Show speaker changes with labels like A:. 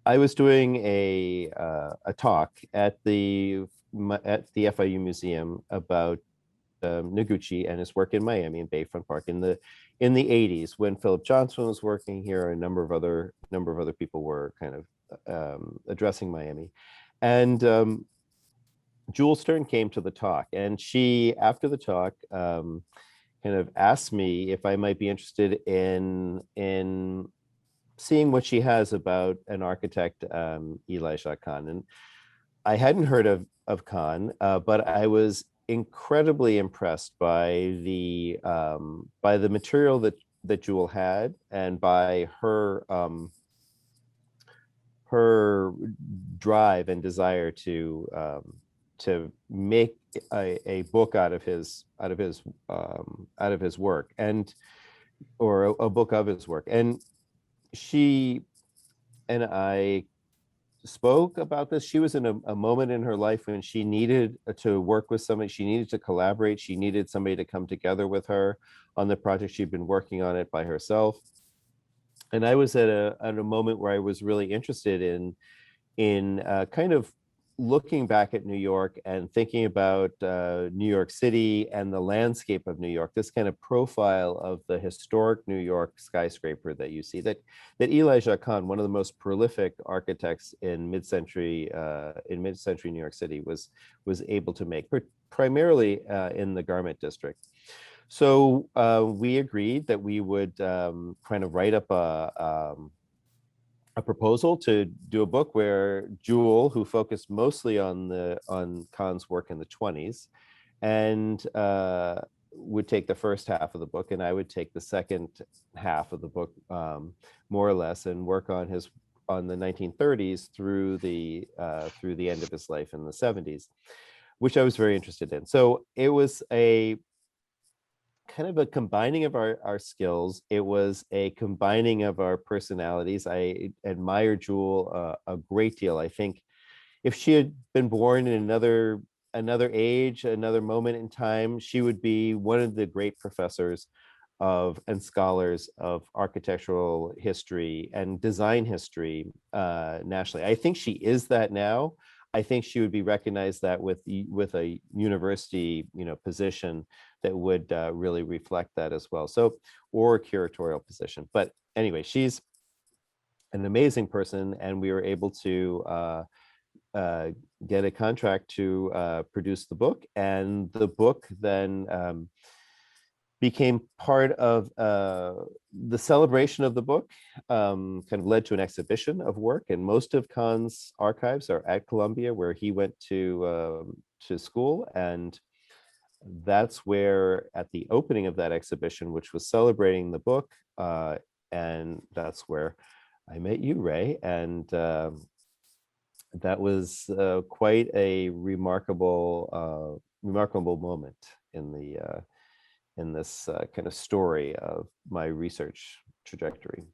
A: I was doing a talk at the FIU Museum about Noguchi and his work in Miami and Bayfront Park in the 80s when Philip Johnson was working here. A number of other people were kind of addressing Miami, and Jules Stern came to the talk, and she, after the talk, kind of asked me if I might be interested in seeing what she has about an architect, Elijah Khan. And I hadn't heard of Khan, but I was incredibly impressed by the material that Jewel had, and by her drive and desire to make a book out of his work, and or a book of his work. And she and I spoke about this. She was in a moment in her life when she needed to work with somebody. She needed to collaborate. She needed somebody to come together with her on the project. She'd been working on it by herself. And I was at a moment where I was really interested in kind of looking back at New York and thinking about New York City and the landscape of New York, this kind of profile of the historic New York skyscraper that you see, that Elijah Khan, one of the most prolific architects in mid-century New York City, was able to make, primarily in the garment district. So we agreed that we would kind of write up a proposal to do a book where Jewel, who focused mostly on Kahn's work in the 20s, and would take the first half of the book, and I would take the second half of the book, more or less, and work on the 1930s through the end of his life in the 70s, which I was very interested in. So it was a kind of a combining of our skills. It was a combining of our personalities. I admire Jewel a great deal. I think if she had been born in another age, another moment in time, she would be one of the great professors of and scholars of architectural history and design history nationally. I think she is that now. I think she would be recognized that with a university, position that would really reflect that as well. So, or a curatorial position. But anyway, she's an amazing person, and we were able to get a contract to produce the book, and the book then became part of the celebration of the book, kind of led to an exhibition of work. And most of Kahn's archives are at Columbia, where he went to school. And that's where, at the opening of that exhibition, which was celebrating the book, and that's where I met you, Ray. And that was quite a remarkable moment in the in this kind of story of my research trajectory.